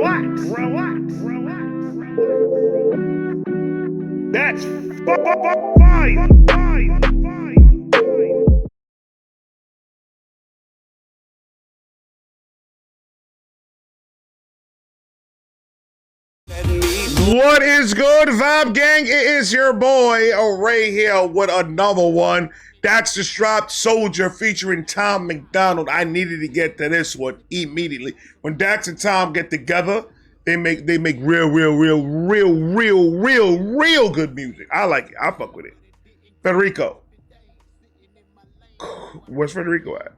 Relax. That's fine. What is good, Vibe Gang? It is your boy, Ray here with another one. That's the Strapped Soldier featuring Tom MacDonald. I needed to get to this one immediately. When Dax and Tom get together, they make real good music. I like it. I fuck with it. Federico. Where's Federico at?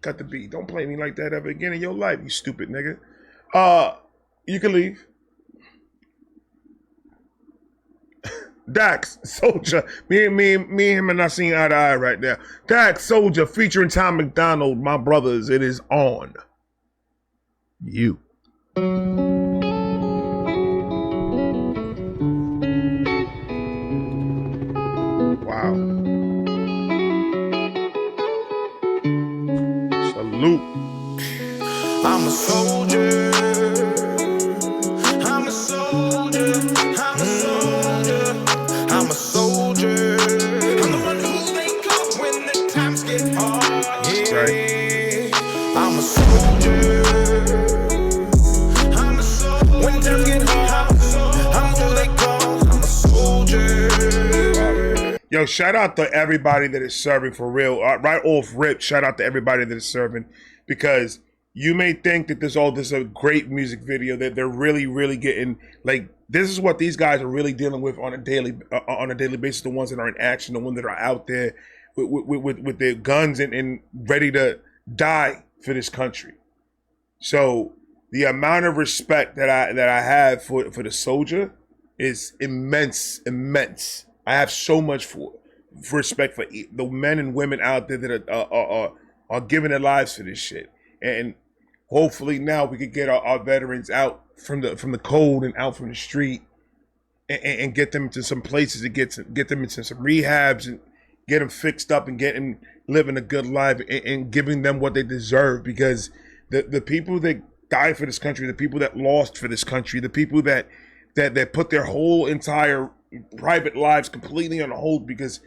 Cut the beat. Don't play me like that ever again in your life, you stupid nigga. You can leave. Dax, Soldier. Me and him are not seeing eye to eye right now. Dax, Soldier, featuring Tom MacDonald, my brothers. It is on you. Wow. Salute. I'm a soldier. I'm a soldier. I'm a soldier. I'm a soldier. I'm the one who they call when the times get hard. Yeah. Right. I'm a soldier. I'm a soldier. When times get hard, I'm who they call. I'm a soldier. Yo, shout out to everybody that is serving for real. Right off rip, shout out to everybody that is serving, because you may think that this is a great music video, that they're really getting, like, this is what these guys are really dealing with on a daily basis. The ones that are in action, the ones that are out there with their guns and ready to die for this country. So the amount of respect that I have for the soldier is immense. I have so much for respect for the men and women out there that are giving their lives for this shit. And hopefully now we could get our veterans out from the cold and out from the street and get them into some places, to get them into some rehabs and get them fixed up and get them living a good life and giving them what they deserve. Because the people that died for this country, the people that lost for this country, the people that put their whole entire private lives completely on hold because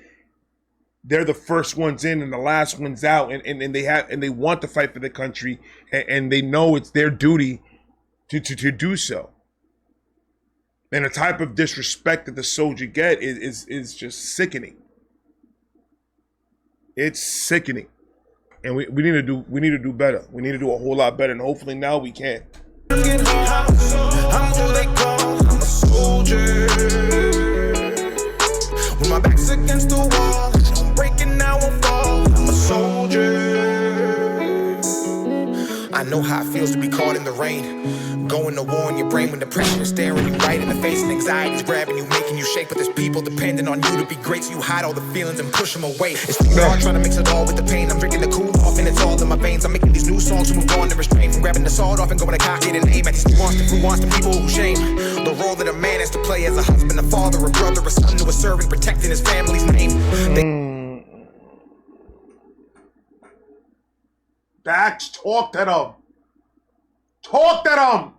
they're the first ones in and the last ones out, and they want to fight for the country, and they know it's their duty to do so. And the type of disrespect that the soldier get is just sickening. It's sickening, and we need to do better. We need to do a whole lot better, and hopefully now we can. I'm who they call. I'm a soldier. When my back's against the wall, I'm breaking, I won't fall. I'm a soldier. I know how it feels to be caught in the rain. Going to war in your brain when depression is staring you right in the face and anxiety's grabbing you, making you shake. But there's people depending on you to be great, so you hide all the feelings and push them away. It's too hard trying to mix it all with the pain. I'm drinking the cool off and it's all in my veins. I'm making these new songs to move on and restrain from grabbing the sword off and going to cock it and aim at these who wants the people who shame. The role that a man has to play as a husband, a father, a brother, a son who is serving, protecting his family's name. Dax, talk to them. Talk to them.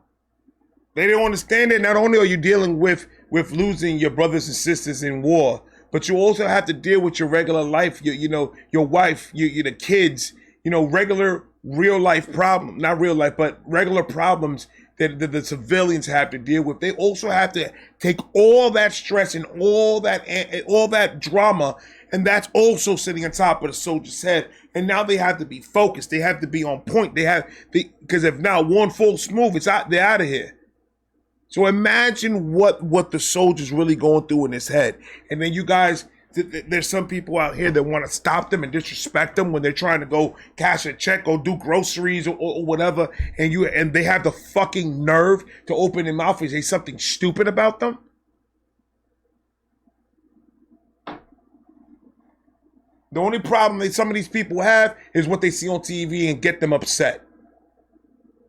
They don't understand it. Not only are you dealing with losing your brothers and sisters in war, but you also have to deal with your regular life, your wife, the kids, regular real life problem, not real life, but regular problems that the civilians have to deal with. They also have to take all that stress and all that drama, and that's also sitting on top of the soldier's head. And now they have to be focused. They have to be on point. Because if not one false move, they're out of here. So imagine what the soldier's really going through in his head. And then you guys, there's some people out here that want to stop them and disrespect them when they're trying to go cash a check or do groceries or whatever. And they have the fucking nerve to open their mouth and say something stupid about them. The only problem that some of these people have is what they see on TV and get them upset.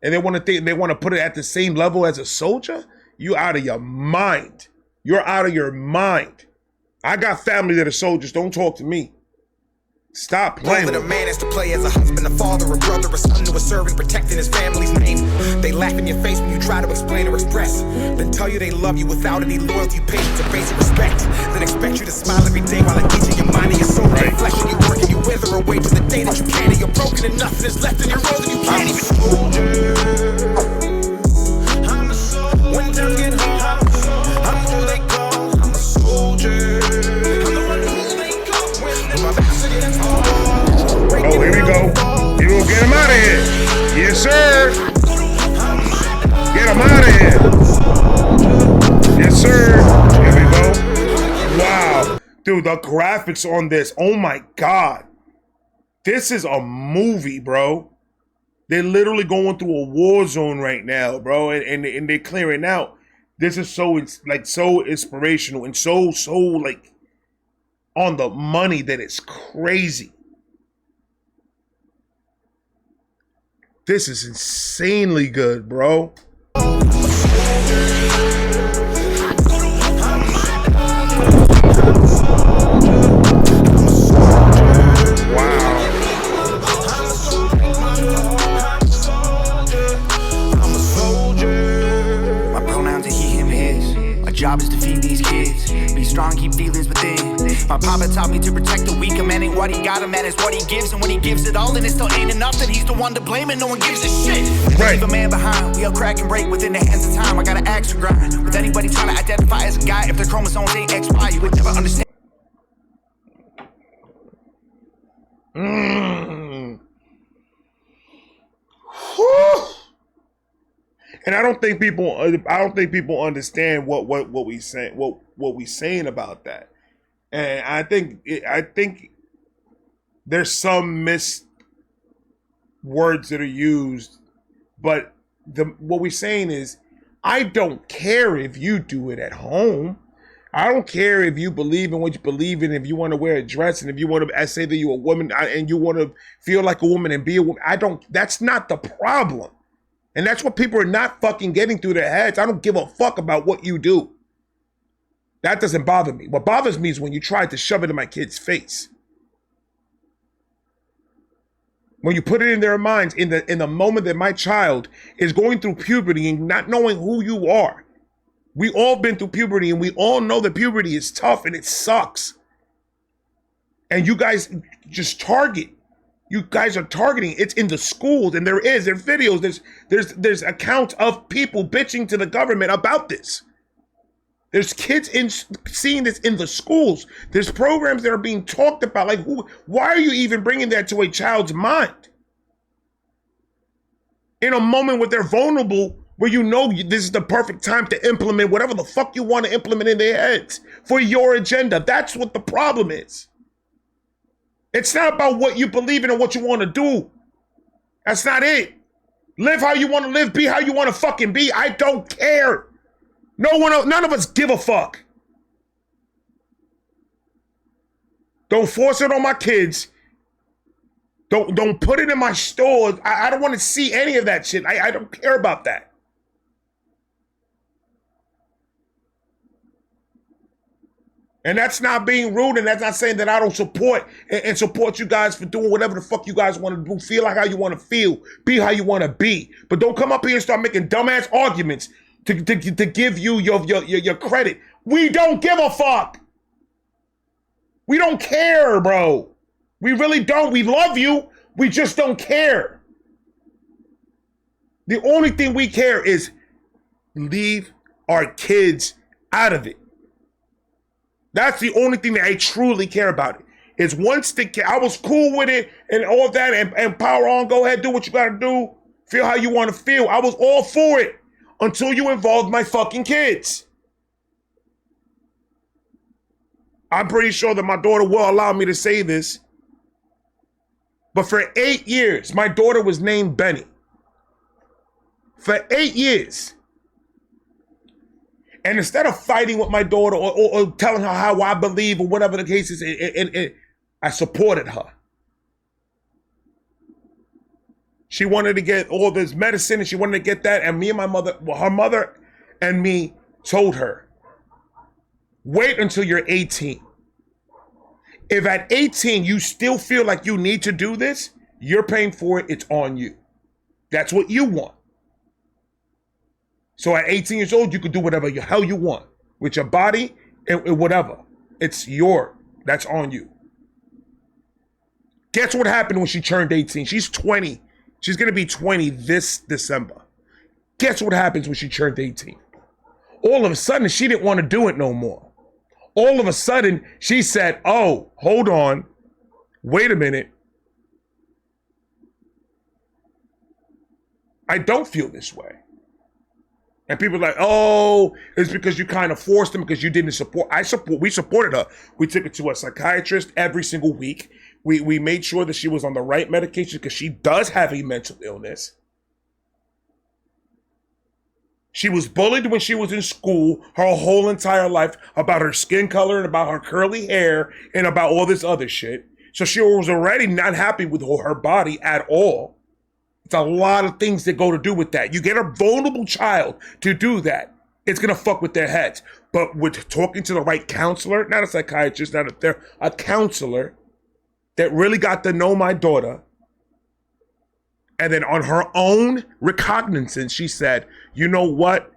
And they want to put it at the same level as a soldier? You out of your mind. You're out of your mind. I got family that are soldiers. Don't talk to me. Stop Role playing that a with man has to play as a husband, a father, a brother, a son to a servant, protecting his family's name. They laugh in your face when you try to explain or express, then tell you they love you without any loyalty, patience, or basic respect. Then expect you to smile every day while at each of your mind and your soul, your flesh and your work, and you wither away to the day that you can't, and you're broken and nothing is left in your road, and you can't even. I'm a soldier. When times get hard, I'm who they call. I'm a soldier. I'm the one who they call when my back's against the wall. Oh, here we go. Here we go. Get him out of here. Yes, sir. Get him out of here. Yes, sir. Here we go. Wow. Dude, the graphics on this. Oh, my God. This is a movie, bro. They're literally going through a war zone right now, bro. And they're clearing out. This is so inspirational and so like on the money that it's crazy. This is insanely good, bro. Job is to feed these kids, be strong, keep feelings within. My papa taught me to protect the weak. A man ain't what he got, a man is what he gives. And when he gives it all, then it still ain't enough, then he's the one to blame and no one gives a shit. Right. Leave a man behind, we all crack and break within the hands of time. I got an axe to grind. With anybody trying to identify as a guy, if their chromosomes ain't XY, you would never understand. And I don't think people understand what we saying about that. And I think there's some missed words that are used, but what we're saying is, I don't care if you do it at home. I don't care if you believe in what you believe in, if you want to wear a dress, and if you want to say that you're a woman and you want to feel like a woman and be a woman. That's not the problem. And that's what people are not fucking getting through their heads. I don't give a fuck about what you do. That doesn't bother me. What bothers me is when you try to shove it in my kid's face. When you put it in their minds in the moment that my child is going through puberty and not knowing who you are. We all been through puberty and we all know that puberty is tough and it sucks. And you guys just target. You guys are targeting. It's in the schools, and there's videos. There's accounts of people bitching to the government about this. There's kids seeing this in the schools. There's programs that are being talked about. Like, why are you even bringing that to a child's mind? In a moment where they're vulnerable, where you know this is the perfect time to implement whatever the fuck you want to implement in their heads for your agenda. That's what the problem is. It's not about what you believe in or what you want to do. That's not it. Live how you want to live. Be how you want to fucking be. I don't care. None of us give a fuck. Don't force it on my kids. Don't put it in my stores. I don't want to see any of that shit. I don't care about that. And that's not being rude, and that's not saying that I don't support and support you guys for doing whatever the fuck you guys want to do. Feel like how you want to feel. Be how you want to be. But don't come up here and start making dumbass arguments to give you your credit. We don't give a fuck. We don't care, bro. We really don't. We love you. We just don't care. The only thing we care is leave our kids out of it. That's the only thing that I truly care about. Is once I was cool with it and all that and power on, go ahead, do what you gotta do, feel how you wanna feel. I was all for it until you involved my fucking kids. I'm pretty sure that my daughter will allow me to say this, but for 8 years, my daughter was named Benny. For 8 years. And instead of fighting with my daughter or telling her how I believe or whatever the case is, I supported her. She wanted to get all this medicine and she wanted to get that. And me and her mother and me told her, wait until you're 18. If at 18 you still feel like you need to do this, you're paying for it, it's on you. That's what you want. So at 18 years old, you could do whatever the hell you want with your body and whatever. It's that's on you. Guess what happened when she turned 18? She's 20. She's going to be 20 this December. Guess what happens when she turned 18? All of a sudden, she didn't want to do it no more. All of a sudden, she said, oh, hold on. Wait a minute. I don't feel this way. And people are like, oh, it's because you kind of forced them because you didn't support. We supported her. We took her to a psychiatrist every single week. We made sure that she was on the right medication because she does have a mental illness. She was bullied when she was in school her whole entire life about her skin color and about her curly hair and about all this other shit. So she was already not happy with her body at all. It's a lot of things that go to do with that. You get a vulnerable child to do that, it's going to fuck with their heads. But with talking to the right counselor, not a psychiatrist, a counselor that really got to know my daughter, and then on her own recognizance, she said, you know what?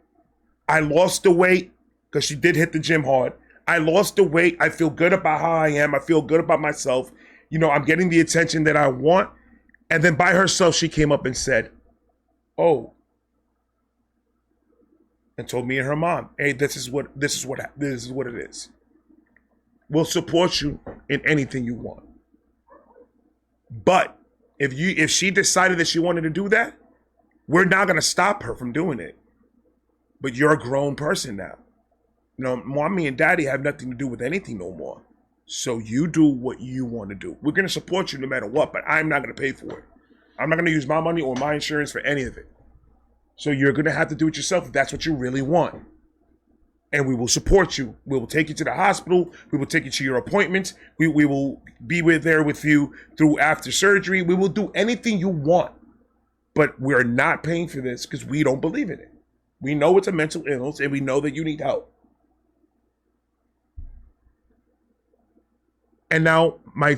I lost the weight because she did hit the gym hard. I lost the weight. I feel good about how I am. I feel good about myself. You know, I'm getting the attention that I want. And then by herself, she came up and said, oh, and told me and her mom, hey, this is what it is. We'll support you in anything you want. But if she decided that she wanted to do that, we're not going to stop her from doing it. But you're a grown person now. You know, mommy and daddy have nothing to do with anything no more. So you do what you want to do. We're going to support you no matter what, but I'm not going to pay for it. I'm not going to use my money or my insurance for any of it. So you're going to have to do it yourself if that's what you really want. And we will support you. We will take you to the hospital. We will take you to your appointments. We will be there with you through after surgery. We will do anything you want. But we're not paying for this because we don't believe in it. We know it's a mental illness and we know that you need help. And now my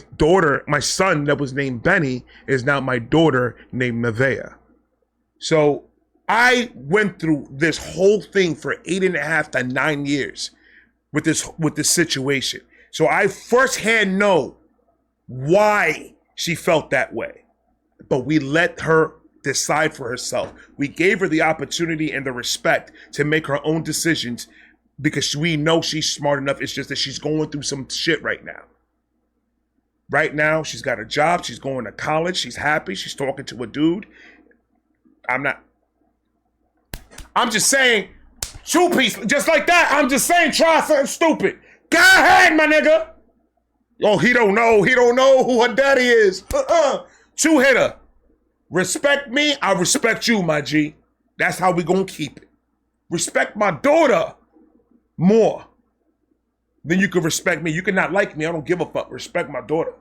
son that was named Benny is now my daughter named Nevaeh. So I went through this whole thing for 8.5 to 9 years with this situation. So I firsthand know why she felt that way. But we let her decide for herself. We gave her the opportunity and the respect to make her own decisions because we know she's smart enough. It's just that she's going through some shit right now. Right now, she's got a job. She's going to college. She's happy. She's talking to a dude. I'm just saying, two-piece, just like that. I'm just saying, try something stupid. Go ahead, my nigga. Oh, he don't know who her daddy is. Two-hitter. Respect me, I respect you, my G. That's how we gonna keep it. Respect my daughter more than you can respect me. You cannot like me, I don't give a fuck. Respect my daughter.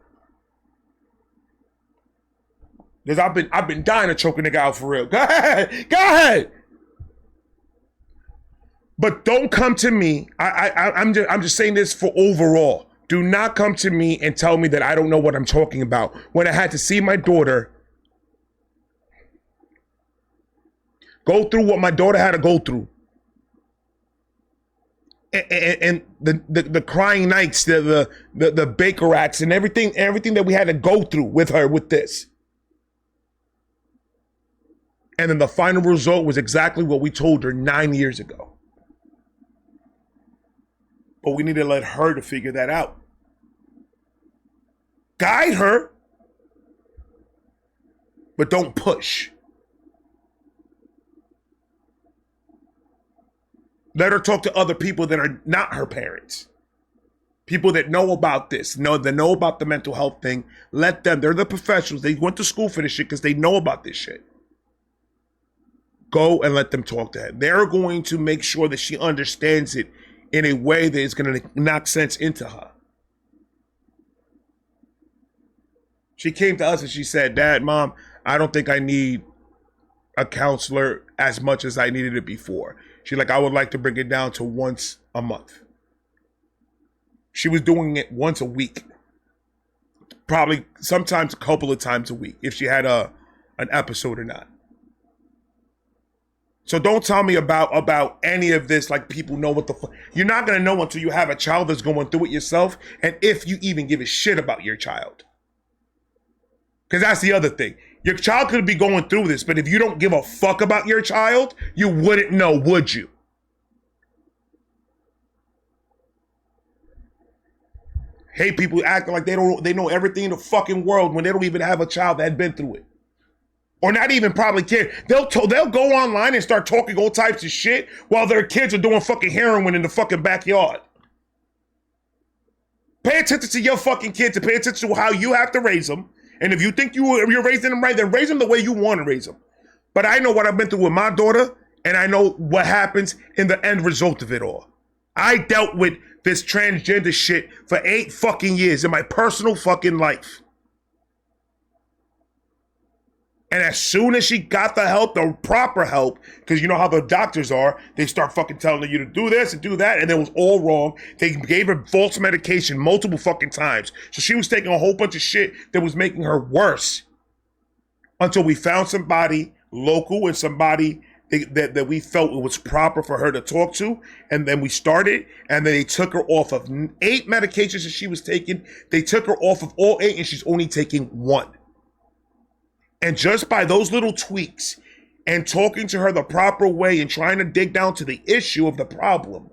Because I've been dying to choke a nigga out for real. Go ahead. But don't come to me. I'm just saying this for overall. Do not come to me and tell me that I don't know what I'm talking about. When I had to see my daughter go through what my daughter had to go through. And the crying nights, the Baker acts and everything that we had to go through with her with this. And then the final result was exactly what we told her 9 years ago. But we need to let her to figure that out. Guide her, but don't push. Let her talk to other people that are not her parents. People that know about this, that know about the mental health thing. Let them, they're the professionals. They went to school for this shit because they know about this shit. Go and let them talk to her. They're going to make sure that she understands it in a way that is going to knock sense into her. She came to us and she said, Dad, Mom, I don't think I need a counselor as much as I needed it before. She's like, I would like to bring it down to once a month. She was doing it once a week. probably sometimes a couple of times a week if she had an episode or not. So don't tell me about any of this like people know what the fuck. You're not going to know until you have a child that's going through it yourself, and if you even give a shit about your child. Because that's the other thing. Your child could be going through this, but if you don't give a fuck about your child, you wouldn't know, would you? Hate people acting like they know everything in the fucking world when they don't even have a child that had been through it. Or not even probably care. They'll go online and start talking all types of shit while their kids are doing fucking heroin in the fucking backyard. Pay attention to your fucking kids and pay attention to how you have to raise them. And if you think you're raising them right, then raise them the way you want to raise them. But I know what I've been through with my daughter, and I know what happens in the end result of it all. I dealt with this transgender shit for 8 fucking years in my personal fucking life. And as soon as she got the help, the proper help, because you know how the doctors are, they start fucking telling you to do this and do that, and it was all wrong. They gave her false medication multiple fucking times. So she was taking a whole bunch of shit that was making her worse. Until we found somebody local and somebody that we felt it was proper for her to talk to. And then we started, and then they took her off of 8 medications that she was taking. They took her off of all 8, and she's only taking 1. And just by those little tweaks and talking to her the proper way and trying to dig down to the issue of the problem,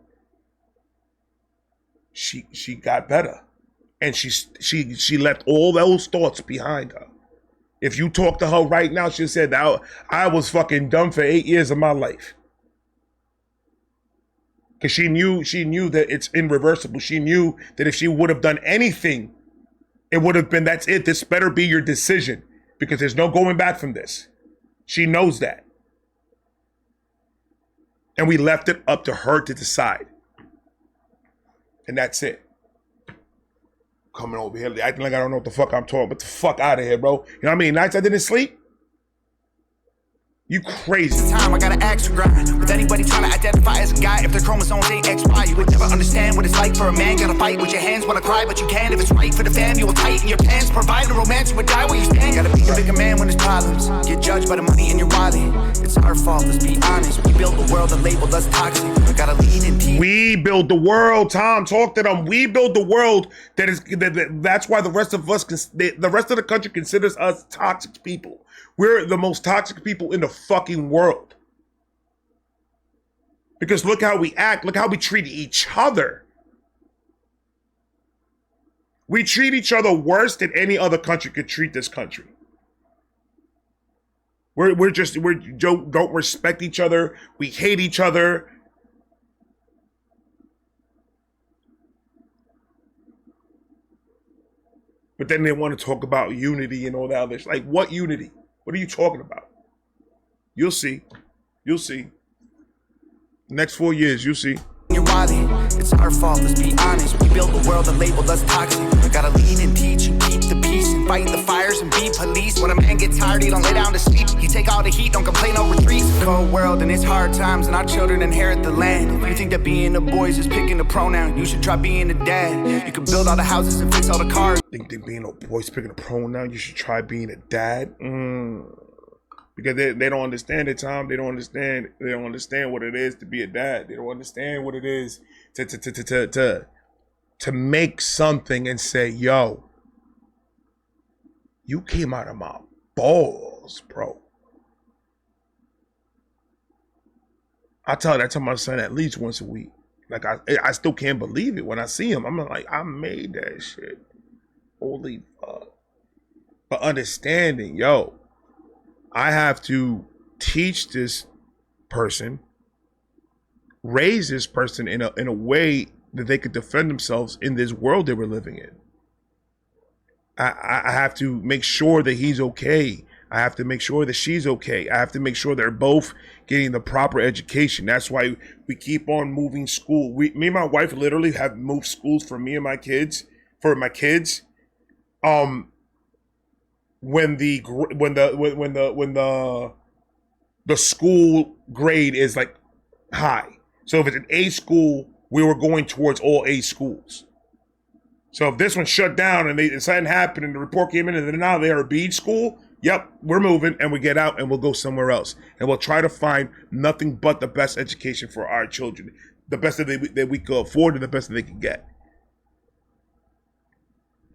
she got better. And she left all those thoughts behind her. If you talk to her right now, she said, I was fucking dumb for 8 years of my life. Because she knew that it's irreversible. She knew that if she would have done anything, it would have been, that's it. This better be your decision. Because there's no going back from this. She knows that. And we left it up to her to decide. And that's it. Coming over here, acting like I don't know what the fuck I'm talking. But the fuck out of here, bro. You know how many nights I didn't sleep? You crazy. Time I got an extra grind. With anybody trying to identify as a guy, if their chromosomes ain't XY, you would never understand what it's like for a man. Gotta fight with your hands, wanna cry, but you can. If it's right for the fam, you will tighten your pants. Provide a romance, you would die where you stand. Gotta be a bigger man when there's problems. Get judged by the money in your wallet. It's our fault, let's be honest. We built the world that labeled us toxic. We gotta lead and teach. We build the world, Tom. Talk to them. We build the world that's why the rest of us, the rest of the country considers us toxic people. We're the most toxic people in the fucking world. Because look how we act. Look how we treat each other. We treat each other worse than any other country could treat this country. We don't respect each other. We hate each other. But then they want to talk about unity and all that other shit. Like, what unity? What are you talking about? You'll see. You'll see. Next 4 years, you'll see. Your wallet. It's our fault, let's be honest. We built the world that labeled us toxic. We gotta lead and teach and keep the peace and fight the fires and be police. When a man gets tired, he don't lay down to sleep. You take all the heat, don't complain over retreats. Cold world and it's hard times, and our children inherit the land. If you think that being a boy is just picking a pronoun, you should try being a dad. You can build all the houses and fix all the cars. Think that being a boy is picking a pronoun, you should try being a dad? Because they don't understand it, Tom. They don't understand what it is to be a dad. They don't understand what it is to make something and say, yo, you came out of my balls, bro. I tell that to my son at least once a week. Like I still can't believe it when I see him. I'm like, I made that shit. Holy fuck. But understanding, yo, I have to teach this person, raise this person in a way that they could defend themselves in this world that we're living in. I have to make sure that he's okay. I have to make sure that she's okay. I have to make sure they're both getting the proper education. That's why we keep on moving school. Me and my wife literally have moved schools for me and my kids, for my kids. When the school grade is like high. So if it's an A school, we were going towards all A schools. So if this one shut down and something happened and the report came in and then now they are a bead school, yep, we're moving and we get out and we'll go somewhere else. And we'll try to find nothing but the best education for our children. The best that we could afford and the best that they could get.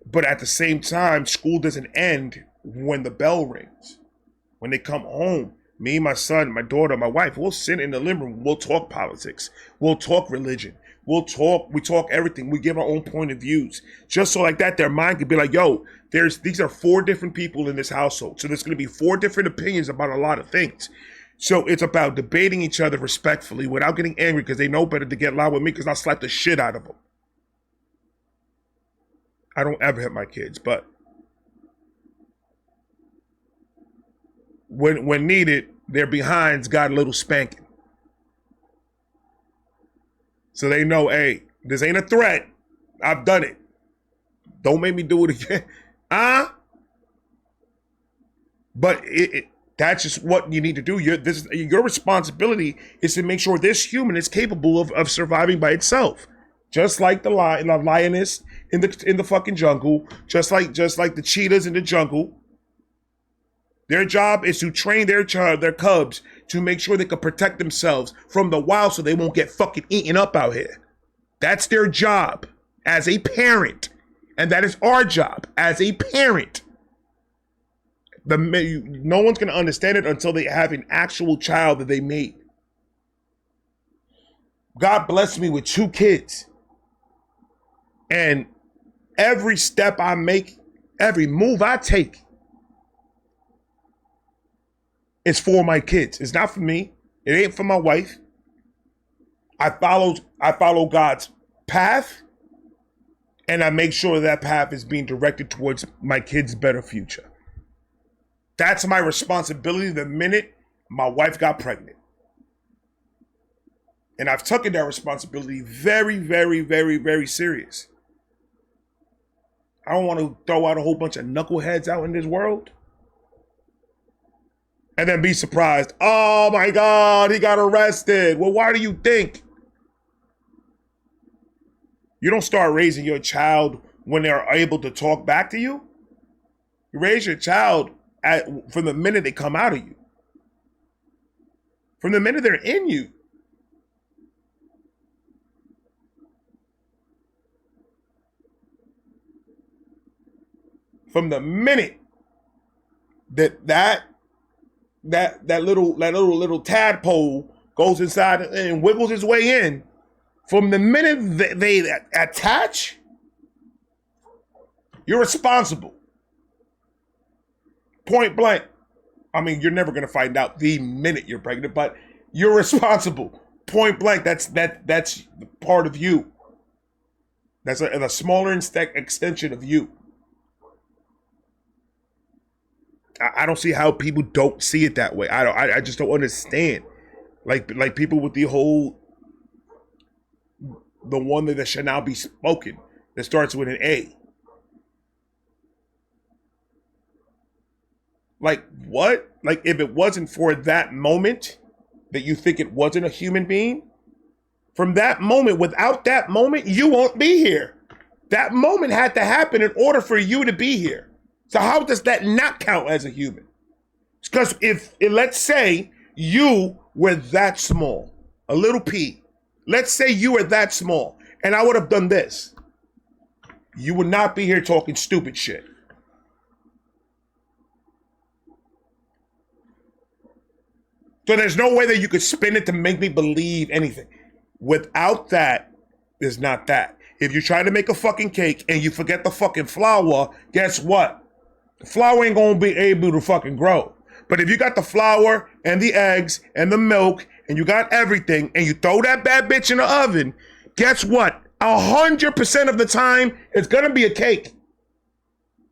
But at the same time, school doesn't end when the bell rings. When they come home, me, my son, my daughter, my wife, we'll sit in the living room. We'll talk politics. We'll talk religion. We talk everything. We give our own point of views. Just so like that, their mind could be like, yo, these are 4 different people in this household. So there's going to be 4 different opinions about a lot of things. So it's about debating each other respectfully without getting angry because they know better to get loud with me because I'll slap the shit out of them. I don't ever hit my kids, but when needed, their behinds got a little spanking. So they know, hey, this ain't a threat. I've done it. Don't make me do it again. But that's just what you need to do. Your responsibility is to make sure this human is capable of surviving by itself. Just like the lioness in the fucking jungle, just like the cheetahs in the jungle. Their job is to train their cubs to make sure they can protect themselves from the wild so they won't get fucking eaten up out here. That's their job as a parent. And that is our job as a parent. No one's going to understand it until they have an actual child that they made. God blessed me with 2 kids. And every step I make, every move I take, it's for my kids. It's not for me. It ain't for my wife. I follow God's path, and I make sure that path is being directed towards my kids' better future. That's my responsibility the minute my wife got pregnant. And I've taken that responsibility very, very, very, very serious. I don't want to throw out a whole bunch of knuckleheads out in this world and then be surprised. Oh my God, he got arrested. Well, why do you think? You don't start raising your child when they're able to talk back to you. You raise your child from the minute they come out of you. From the minute they're in you. From the minute that little tadpole goes inside and wiggles his way in, from the minute they attach, you're responsible. Point blank. I mean, you're never gonna find out the minute you're pregnant, but you're responsible. Point blank. That's part of you. That's a smaller extension of you. I don't see how people don't see it that way. I just don't understand. Like people with the one that shall now be spoken that starts with an A. Like what? Like if it wasn't for that moment that you think it wasn't a human being, from that moment, without that moment, you won't be here. That moment had to happen in order for you to be here. So how does that not count as a human? Because let's say you were that small, a little p. Let's say you were that small, and I would have done this. You would not be here talking stupid shit. So there's no way that you could spin it to make me believe anything. Without that, there's not that. If you try to make a fucking cake and you forget the fucking flour, guess what? The flour ain't gonna be able to fucking grow. But if you got the flour and the eggs and the milk and you got everything and you throw that bad bitch in the oven, guess what? 100% of the time, it's gonna be a cake.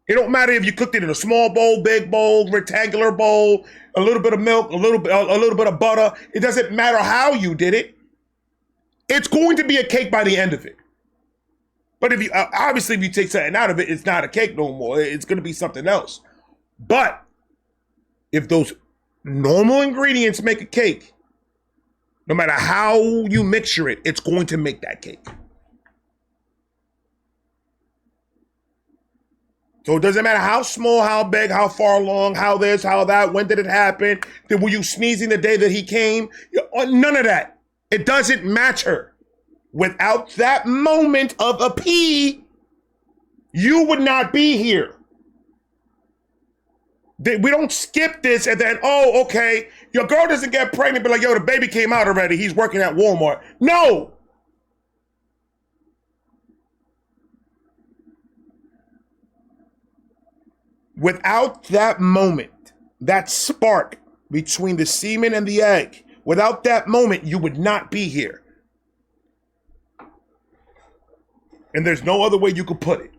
It don't matter if you cooked it in a small bowl, big bowl, rectangular bowl, a little bit of milk, a little bit of butter. It doesn't matter how you did it. It's going to be a cake by the end of it. But if you take something out of it, it's not a cake no more. It's going to be something else. But if those normal ingredients make a cake, no matter how you mixture it, it's going to make that cake. So it doesn't matter how small, how big, how far along, how this, how that, when did it happen? Were you sneezing the day that he came? None of that. It doesn't matter. Without that moment of a pee, you would not be here. We don't skip this and then, oh, okay, your girl doesn't get pregnant, but like, yo, the baby came out already. He's working at Walmart. No. Without that moment, that spark between the semen and the egg, without that moment, you would not be here. And there's no other way you could put it.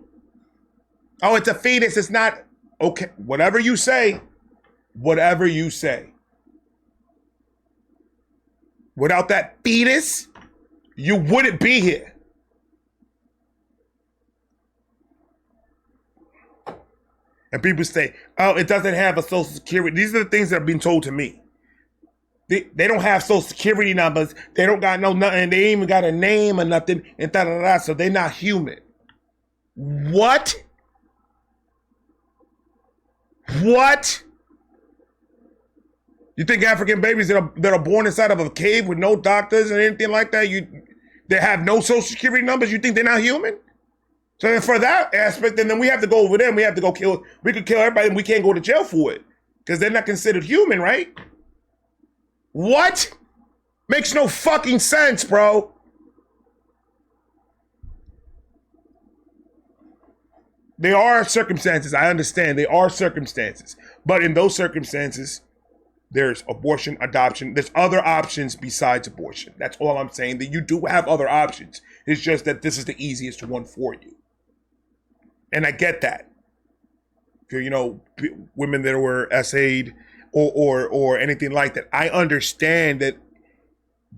Oh, it's a fetus. It's not. Okay, whatever you say, whatever you say. Without that fetus, you wouldn't be here. And people say, oh, it doesn't have a social security. These are the things that are being told to me. They don't have social security numbers. They don't got no nothing. They ain't even got a name or nothing. And da-da-da, so they're not human. What? What? You think African babies that are born inside of a cave with no doctors and anything like that, they have no social security numbers, you think they're not human? So then for that aspect, then we have to go over them. We have to go kill. We could kill everybody and we can't go to jail for it. Because they're not considered human, right? What? Makes no fucking sense, bro. There are circumstances, I understand. There are circumstances. But in those circumstances, there's abortion, adoption. There's other options besides abortion. That's all I'm saying. That you do have other options. It's just that this is the easiest one for you. And I get that. For, women that were SA'd or anything like that. I understand that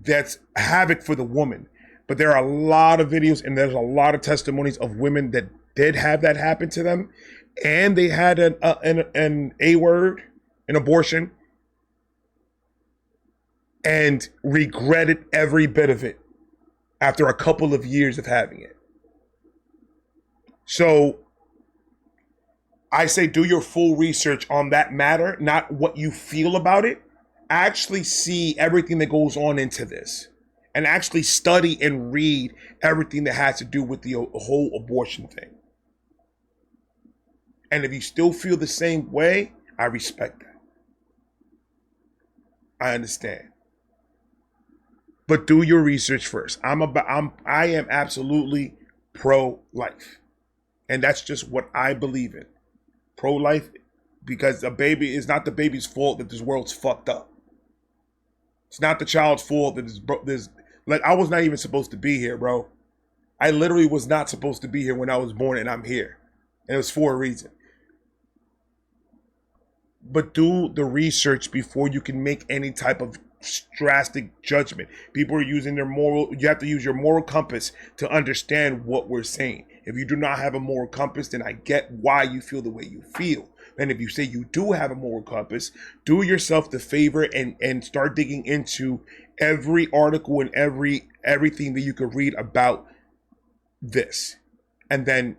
that's havoc for the woman. But there are a lot of videos and there's a lot of testimonies of women that did have that happen to them, and they had an abortion, and regretted every bit of it after a couple of years of having it. So I say do your full research on that matter, not what you feel about it. Actually see everything that goes on into this, and actually study and read everything that has to do with the whole abortion thing. And if you still feel the same way, I respect that. I understand. But do your research first. I am absolutely pro-life. And that's just what I believe in. Pro-life, because a baby is not the baby's fault that this world's fucked up. It's not the child's fault that this like, I was not even supposed to be here, bro. I literally was not supposed to be here when I was born, and I'm here. And it was for a reason. But do the research before you can make any type of drastic judgment. People are using you have to use your moral compass to understand what we're saying. If you do not have a moral compass, then I get why you feel the way you feel. And if you say you do have a moral compass, do yourself the favor and start digging into every article and everything that you could read about this. And then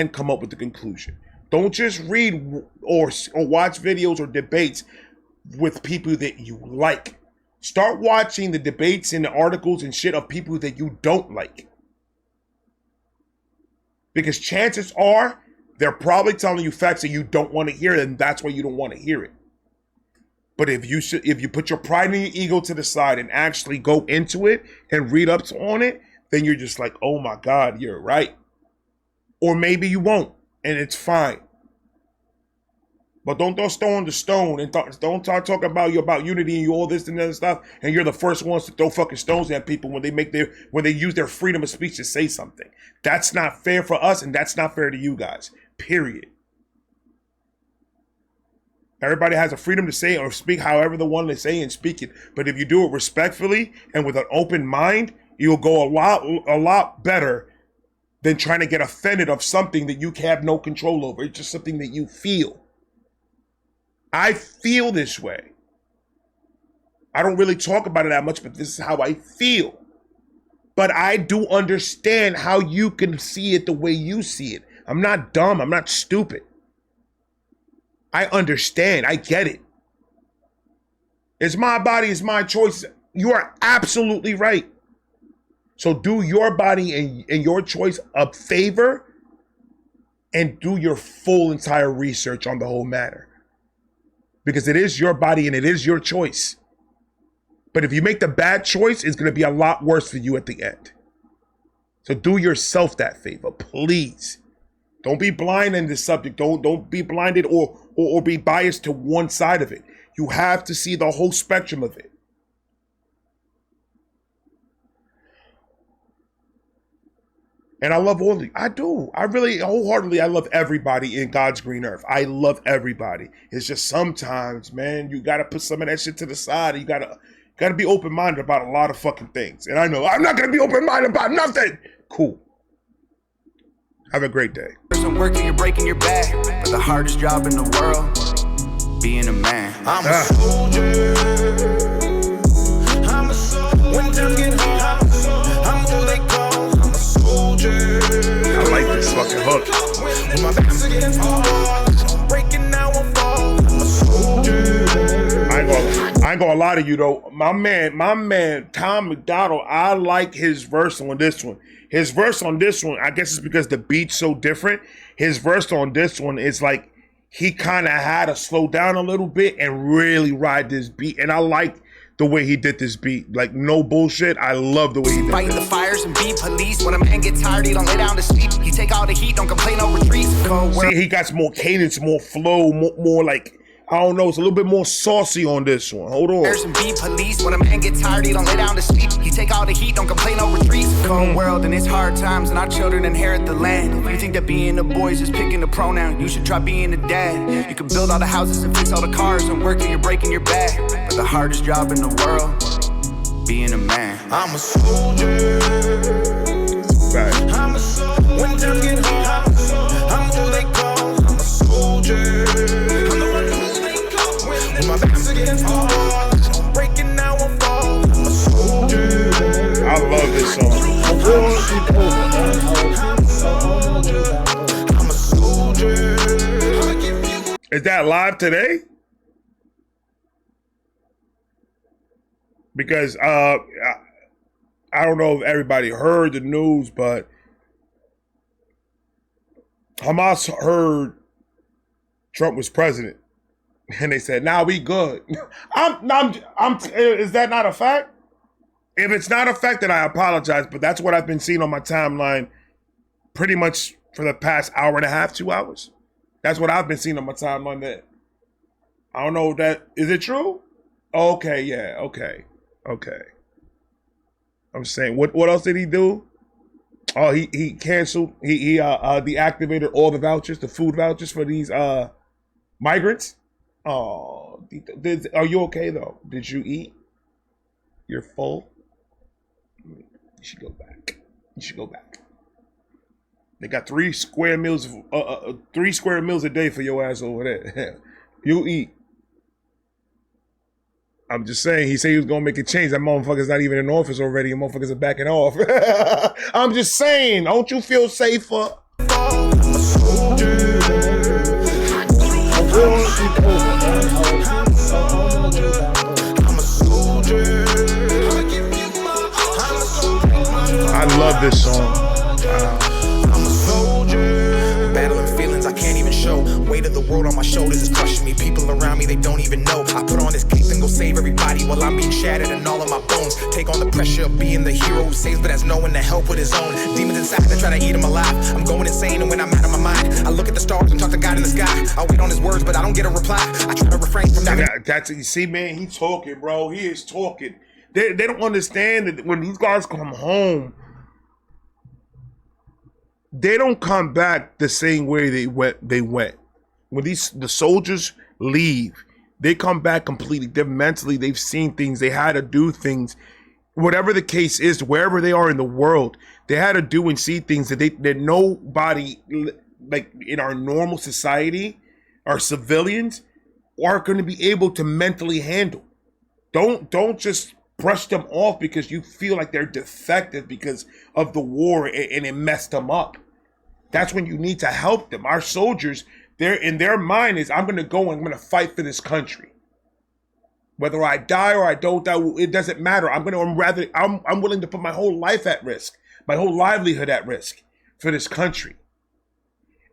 come up with the conclusion. Don't just read or watch videos or debates with people that you like. Start watching the debates and the articles and shit of people that you don't like. Because chances are, they're probably telling you facts that you don't want to hear, and that's why you don't want to hear it. But if you put your pride and your ego to the side and actually go into it and read up on it, then you're just like, oh my God, you're right. Or maybe you won't, and it's fine. But don't throw stone to stone and don't talk about unity and you all this and that stuff, and you're the first ones to throw fucking stones at people when they use their freedom of speech to say something. That's not fair for us, and that's not fair to you guys. Period. Everybody has a freedom to say or speak however they want to say and speak it. But if you do it respectfully and with an open mind, you'll go a lot better than trying to get offended of something that you have no control over. It's just something that you feel. I feel this way. I don't really talk about it that much, but this is how I feel. But I do understand how you can see it the way you see it. I'm not dumb. I'm not stupid. I understand. I get it. It's my body. It's my choice. You are absolutely right. So do your body and your choice a favor and do your full entire research on the whole matter. Because it is your body and it is your choice. But if you make the bad choice, it's going to be a lot worse for you at the end. So do yourself that favor, please. Don't be blind in this subject. Don't be blinded or be biased to one side of it. You have to see the whole spectrum of it. And I love all of you. I do. I really wholeheartedly, I love everybody in God's green earth. I love everybody. It's just sometimes, man, you got to put some of that shit to the side. You got to be open-minded about a lot of fucking things. And I know I'm not going to be open-minded about nothing. Cool. Have a great day. Some working, you're breaking your back, but the hardest job in the world, being a man. I'm a soldier. I'm a soldier. When times get hard, I'm who they call. I'm a soldier. I like this fucking hook. When my back's against hard, I'm breaking now I'm fall. I'm a soldier. I ain't gonna lie to you though. My man, Tom MacDonald, I like his verse on this one. His verse on this one, I guess it's because the beat's so different. His verse on this one is like he kind of had to slow down a little bit and really ride this beat. And I like the way he did this beat. Like, no bullshit. I love the way he did Fighting it. the fires and be police. When a man gets tired, he don't lay down to sleep. He take all the heat, don't complain, no retreat. See, he got some more cadence, more flow, more like, I don't know, it's a little bit more saucy on this one. Hold on. And be police. When a man gets tired, he don't lay down to sleep. He take all the heat, don't complain, no retreat. Cold world and it's hard times, and our children inherit the land. If you think that being a boy is just picking a pronoun, you should try being a dad. You can build all the houses and fix all the cars and work and you're breaking your back. But the hardest job in the world, being a man. I'm a soldier. Right. I'm a soldier. When times get hard, I'm who they call. I'm a soldier. I'm the one who they call. When my back's against hard, I'm breaking now I'm fall. I'm a soldier. I love this song. I'm a soldier. Is that live today? Because I don't know if everybody heard the news, but Hamas heard Trump was president, and they said, "Nah, we good." Is that not a fact? If it's not a fact, then I apologize. But that's what I've been seeing on my timeline, pretty much for the past hour and a half, 2 hours. That's what I've been seeing on my timeline. That I don't know if that is it true. Okay, yeah, okay. I'm saying, what else did he do? Oh, he canceled. He deactivated all the vouchers, the food vouchers for these migrants. Oh, are you okay though? Did you eat? You're full. You should go back. They got 3 square meals, 3 square meals a day for your ass over there. You eat. I'm just saying, he said he was going to make a change. That motherfucker's not even in office already. The motherfuckers are backing off. I'm just saying, don't you feel safer? I'm a soldier. I love this song. Wow. I'm a soldier. Battling feelings I can't even show. Weight of the world on my shoulders is crushing me. People around me, they don't even know. I put on this cape and go save everybody while I'm being shattered and all of my bones. Take on the pressure of being the hero who saves but has no one to help with his own. Demons inside that try to eat him alive. I'm going insane and when I'm out of my mind, I look at the stars and talk to God in the sky. I wait on his words but I don't get a reply. I try to refrain from that. That's you see, man, he talking, bro. He is talking. They don't understand that when these guys come home, they don't come back the same way they went. When the soldiers leave, they come back completely different. Mentally, they've seen things. They had to do things. Whatever the case is, wherever they are in the world, they had to do and see things that nobody, like in our normal society, our civilians, are going to be able to mentally handle. Don't just brush them off because you feel like they're defective because of the war and it messed them up. That's when you need to help them. Our soldiers, they're in their mind is, I'm gonna go and I'm gonna fight for this country. Whether I die or I don't die, it doesn't matter. I'm willing to put my whole life at risk, my whole livelihood at risk for this country.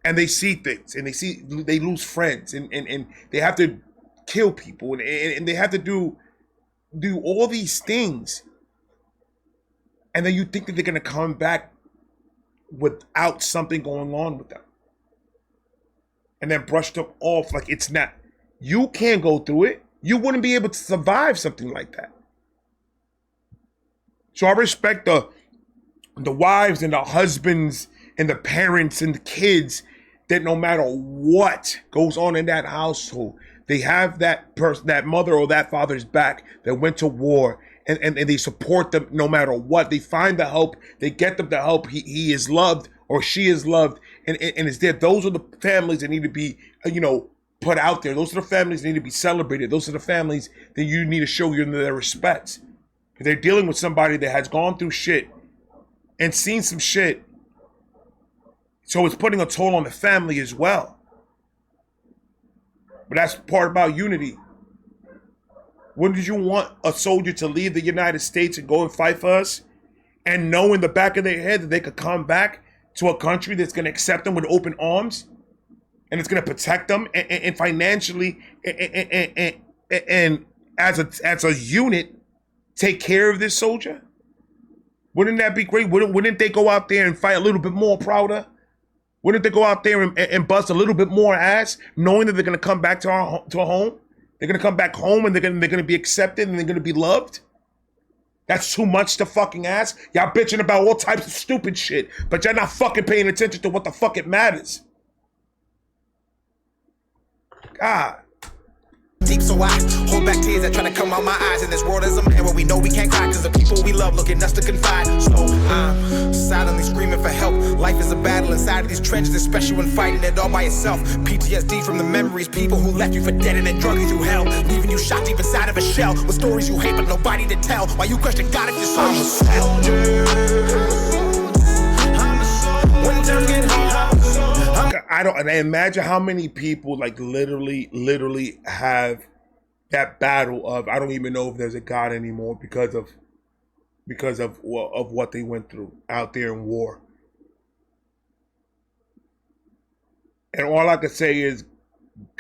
And they see things, and they lose friends, and they have to kill people, and they have to do all these things. And then you think that they're gonna come back without something going on with them, and then brush them off like it's not. You can't go through it. You wouldn't be able to survive something like that. So I respect the wives and the husbands and the parents and the kids that no matter what goes on in that household, they have that person, that mother or that father's back that went to war, and they support them no matter what. They find the help, they get them the help. He is loved or she is loved, and is there. Those are the families that need to be, put out there. Those are the families that need to be celebrated. Those are the families that you need to show their respect. They're dealing with somebody that has gone through shit and seen some shit. So it's putting a toll on the family as well. But that's part about unity. Wouldn't you want a soldier to leave the United States and go and fight for us, and know in the back of their head that they could come back to a country that's going to accept them with open arms, and it's going to protect them and financially and as a unit take care of this soldier? Wouldn't that be great? Wouldn't they go out there and fight a little bit more prouder? Wouldn't they go out there and bust a little bit more ass, knowing that they're going to come back to a home? They're going to come back home, and they're going to be accepted, and they're going to be loved? That's too much to fucking ask. Y'all bitching about all types of stupid shit, but y'all not fucking paying attention to what the fuck it matters. God. Deep, so I hold back tears that try to come out my eyes. In this world as a man where we know we can't cry, cause the people we love looking us to confide. So I'm silently screaming for help. Life is a battle inside of these trenches, especially when fighting it all by yourself. PTSD from the memories, people who left you for dead and then drug you through hell, leaving you shot deep inside of a shell with stories you hate but nobody to tell. Why you question God if you're so soldier. When times get hard, I imagine how many people like literally have that battle of, I don't even know if there's a God anymore because of what they went through out there in war. And all I can say is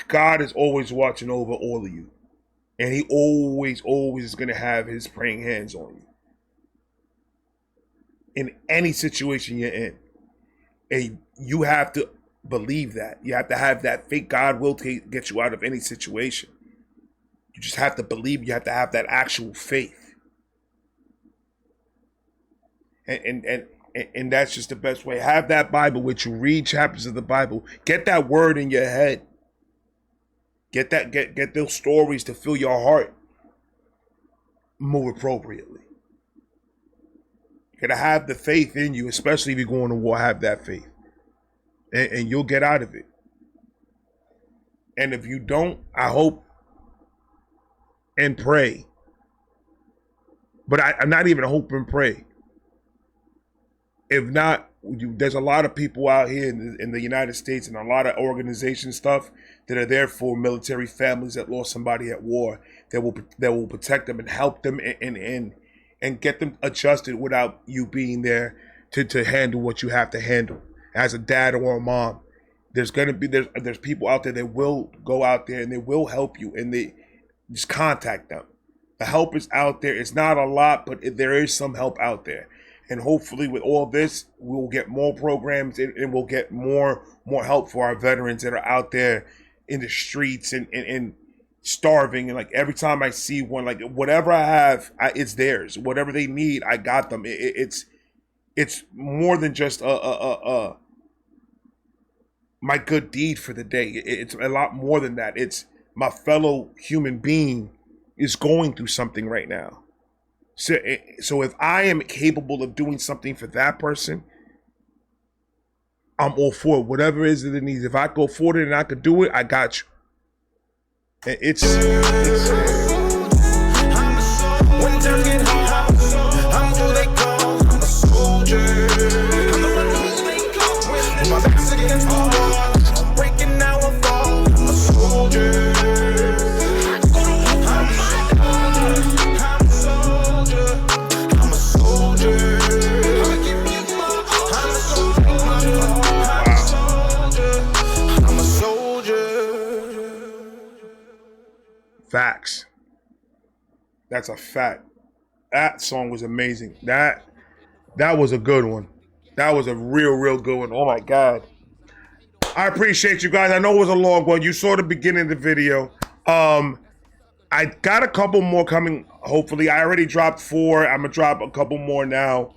God is always watching over all of you, and he always is going to have his praying hands on you in any situation you're in. And you have to believe that. You have to have that faith. God will get you out of any situation. You just have to believe. You have to have that actual faith. And that's just the best way. Have that Bible with you. Read chapters of the Bible. Get that word in your head. Get those stories to fill your heart. Move appropriately. You gotta have the faith in you, especially if you're going to war. Have that faith. And you'll get out of it. And if you don't, I hope and pray. But I'm not even hope and pray. If not, there's a lot of people out here in the United States and a lot of organization stuff that are there for military families that lost somebody at war, that will protect them and help them and get them adjusted without you being there to handle what you have to handle. As a dad or a mom, there's people out there that will go out there and they will help you, and they just contact them. The help is out there. It's not a lot, but there is some help out there. And hopefully with all this, we'll get more programs and we'll get more help for our veterans that are out there in the streets and starving. And like every time I see one, like whatever I have, it's theirs. Whatever they need, I got them. It's more than just my good deed for the day. It's a lot more than that. It's my fellow human being is going through something right now. So if I am capable of doing something for that person, I'm all for it. Whatever it is that it needs. If I go for it and I could do it, I got you. It's when times get hard, I'm who they call. I'm a soldier. I'm the one who they call. against the wall. I'm breaking now and fall. I'm a soldier. Facts. That's a fact. That song was amazing. That was a good one. That was a real good one. Oh my God. I appreciate you guys. I know it was a long one. You saw the beginning of the video. I got a couple more coming, hopefully. I already dropped 4. I'm gonna drop a couple more now.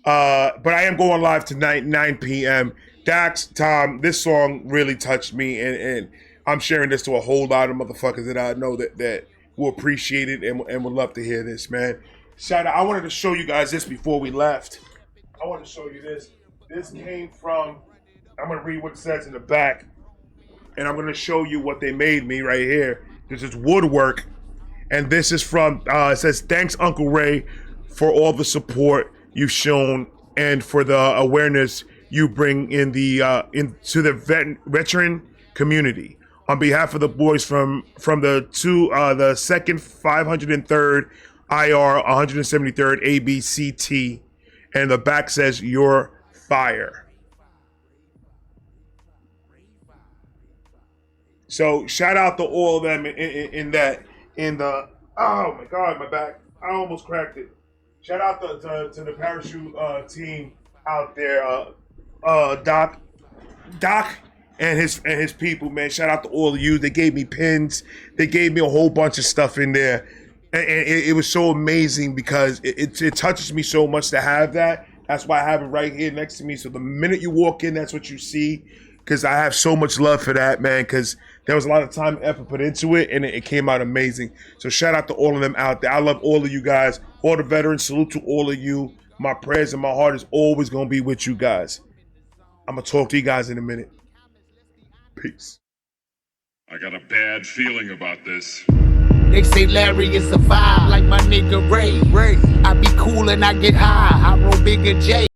But I am going live tonight, 9 p.m. Dax, Tom, this song really touched me, and I'm sharing this to a whole lot of motherfuckers that I know that will appreciate it and would love to hear this, man. Shout out, I wanted to show you guys this before we left. I want to show you this. This came from, I'm going to read what it says in the back, and I'm going to show you what they made me right here. This is woodwork, and this is from, it says, thanks, Uncle Ray, for all the support you've shown and for the awareness you bring in the into the veteran community. On behalf of the boys from the the 2nd 503rd IR 173rd ABCT, and the back says "You're fire." So shout out to all of them in the oh my God, my back, I almost cracked it. Shout out to the parachute team out there, Doc and his people, man. Shout out to all of you. They gave me pins. They gave me a whole bunch of stuff in there, and it was so amazing because it touches me so much to have that. That's why I have it right here next to me. So the minute you walk in, that's what you see. Because I have so much love for that, man. Because there was a lot of time and effort put into it, and it came out amazing. So shout out to all of them out there. I love all of you guys, all the veterans. Salute to all of you. My prayers and my heart is always gonna be with you guys. I'm gonna talk to you guys in a minute. Peace. I got a bad feeling about this. They say Larry is a vibe, like my nigga Ray. I be cool and I get high. I roll bigger J.